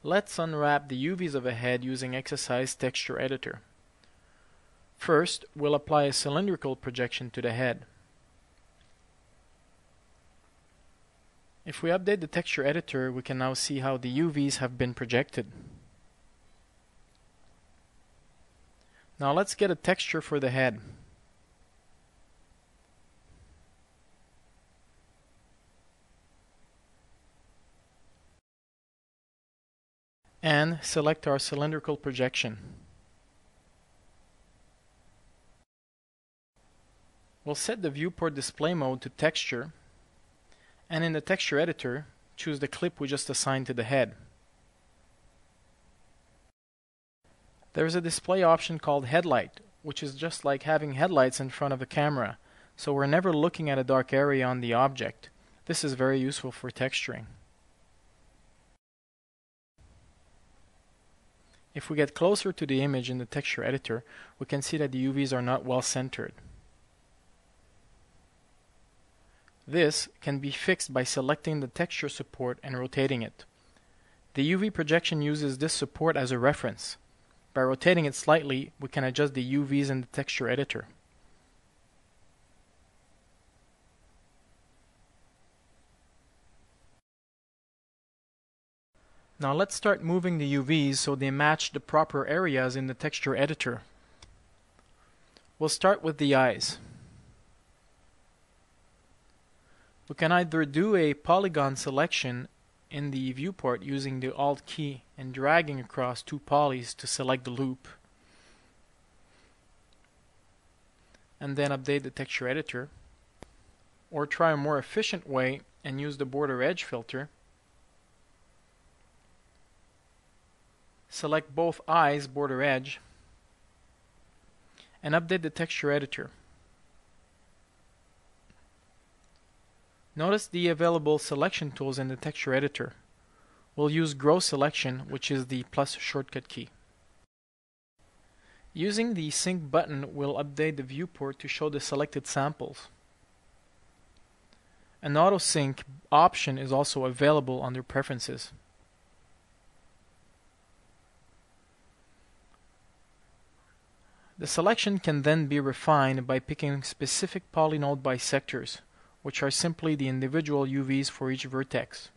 Let's unwrap the UVs of a head using Exercise Texture Editor. First, we'll apply a cylindrical projection to the head. If we update the texture editor, we can now see how the UVs have been projected. Now let's get a texture for the head. And select our cylindrical projection. We'll set the viewport display mode to texture, and in the texture editor, choose the clip we just assigned to the head. There's a display option called headlight, which is just like having headlights in front of the camera, so we're never looking at a dark area on the object. This is very useful for texturing. If we get closer to the image in the texture editor, we can see that the UVs are not well centered. This can be fixed by selecting the texture support and rotating it. The UV projection uses this support as a reference. By rotating it slightly, we can adjust the UVs in the texture editor. Now let's start moving the UVs so they match the proper areas in the texture editor. We'll start with the eyes. We can either do a polygon selection in the viewport using the Alt key and dragging across two polys to select the loop, and then update the texture editor, or try a more efficient way and use the border edge filter. Select both eyes border edge and update the texture editor. Notice the available selection tools in the texture editor. We'll use Grow Selection, which is the plus shortcut key. Using the Sync button, we'll update the viewport to show the selected samples. An Auto Sync option is also available under Preferences. The selection can then be refined by picking specific polynode bisectors, which are simply the individual UVs for each vertex.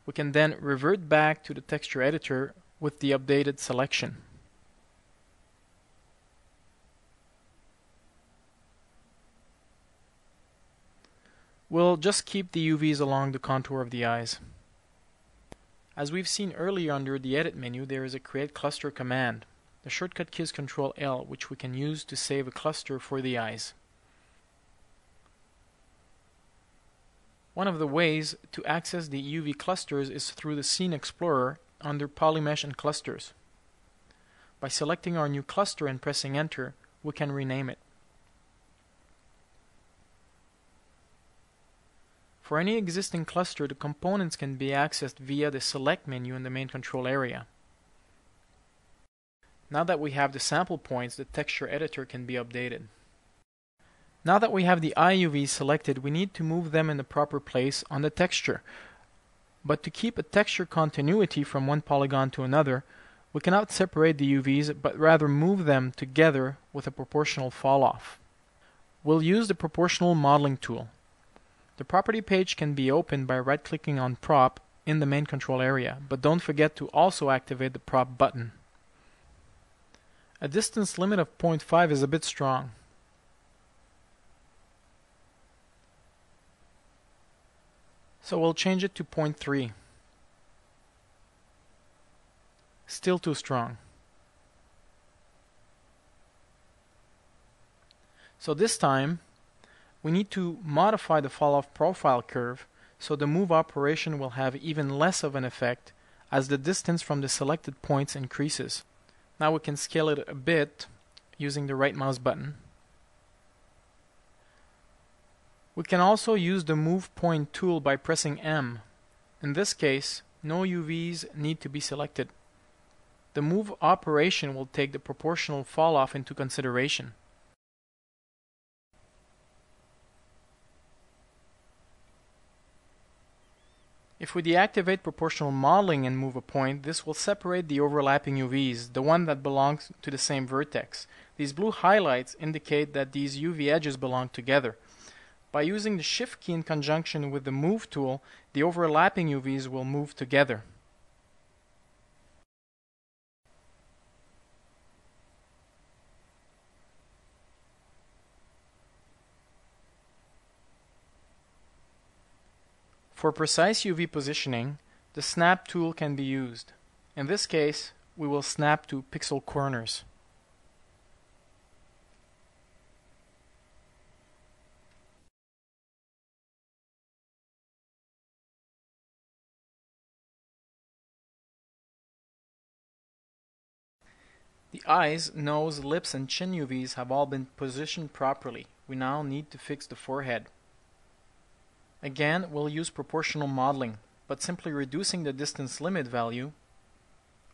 We can then revert back to the texture editor with the updated selection. We'll just keep the UVs along the contour of the eyes. As we've seen earlier under the Edit menu, there is a Create Cluster command. The shortcut key is Ctrl-L, which we can use to save a cluster for the eyes. One of the ways to access the UV clusters is through the Scene Explorer under Polymesh and Clusters. By selecting our new cluster and pressing Enter, we can rename it. For any existing cluster, the components can be accessed via the Select menu in the main control area. Now that we have the sample points, the texture editor can be updated. Now that we have the eye UVs selected, we need to move them in the proper place on the texture. But to keep a texture continuity from one polygon to another, we cannot separate the UVs, but rather move them together with a proportional fall-off. We'll use the Proportional Modeling tool. The property page can be opened by right-clicking on Prop in the main control area, but don't forget to also activate the Prop button. A distance limit of 0.5 is a bit strong. So we'll change it to 0.3. Still too strong. So this time, we need to modify the fall-off profile curve so the move operation will have even less of an effect as the distance from the selected points increases. Now we can scale it a bit using the right mouse button. We can also use the Move Point tool by pressing M. In this case, no UVs need to be selected. The move operation will take the proportional fall-off into consideration. If we deactivate proportional modeling and move a point, this will separate the overlapping UVs, the one that belongs to the same vertex. These blue highlights indicate that these UV edges belong together. By using the Shift key in conjunction with the Move tool, the overlapping UVs will move together. For precise UV positioning, the Snap tool can be used. In this case, we will snap to pixel corners. The eyes, nose, lips, and chin UVs have all been positioned properly. We now need to fix the forehead. Again, we'll use proportional modeling, but simply reducing the distance limit value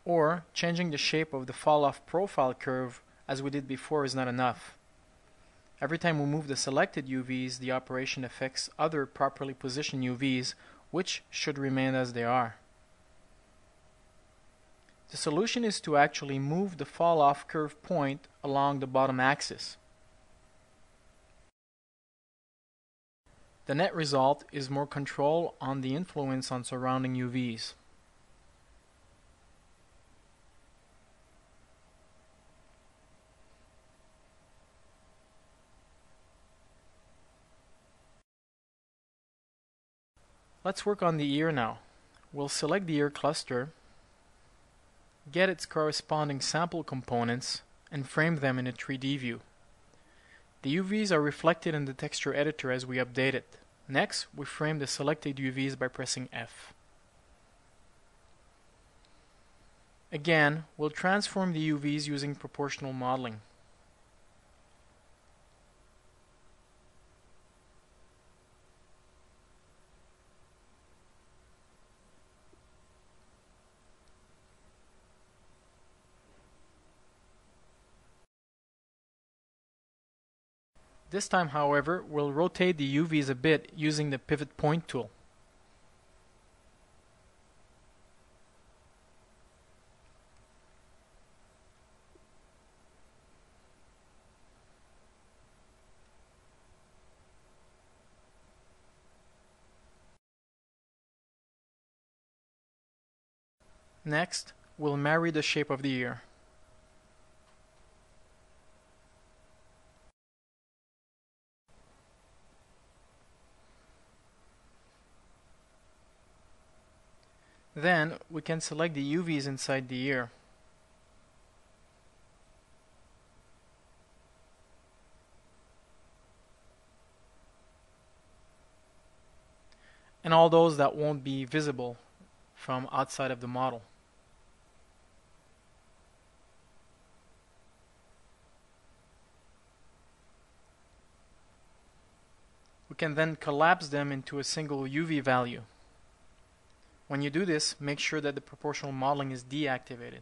or changing the shape of the fall-off profile curve as we did before is not enough. Every time we move the selected UVs, the operation affects other properly positioned UVs, which should remain as they are. The solution is to actually move the fall-off curve point along the bottom axis. The net result is more control on the influence on surrounding UVs. Let's work on the ear now. We'll select the ear cluster, get its corresponding sample components, and frame them in a 3D view. The UVs are reflected in the texture editor as we update it. Next, we frame the selected UVs by pressing F. Again, we'll transform the UVs using proportional modeling. This time, however, we'll rotate the UVs a bit using the Pivot Point tool. Next, we'll marry the shape of the ear. Then, we can select the UVs inside the ear. And all those that won't be visible from outside of the model. We can then collapse them into a single UV value. When you do this, make sure that the proportional modeling is deactivated.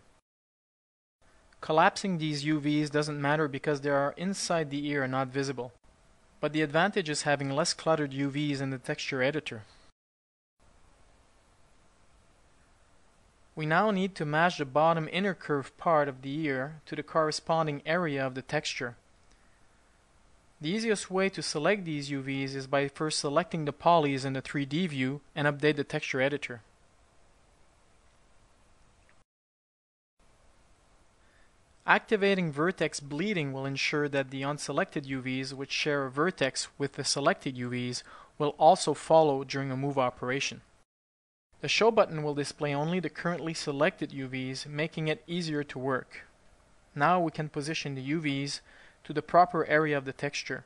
Collapsing these UVs doesn't matter because they are inside the ear and not visible. But the advantage is having less cluttered UVs in the texture editor. We now need to match the bottom inner curve part of the ear to the corresponding area of the texture. The easiest way to select these UVs is by first selecting the polys in the 3D view and update the texture editor. Activating vertex bleeding will ensure that the unselected UVs, which share a vertex with the selected UVs, will also follow during a move operation. The Show button will display only the currently selected UVs, making it easier to work. Now we can position the UVs to the proper area of the texture.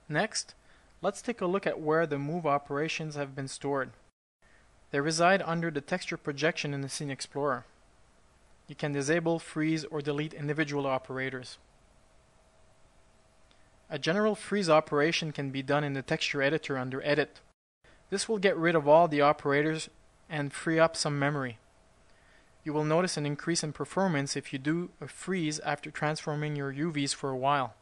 Next, let's take a look at where the move operations have been stored. They reside under the texture projection in the Scene Explorer. You can disable, freeze, or delete individual operators. A general freeze operation can be done in the texture editor under Edit. This will get rid of all the operators and free up some memory. You will notice an increase in performance if you do a freeze after transforming your UVs for a while.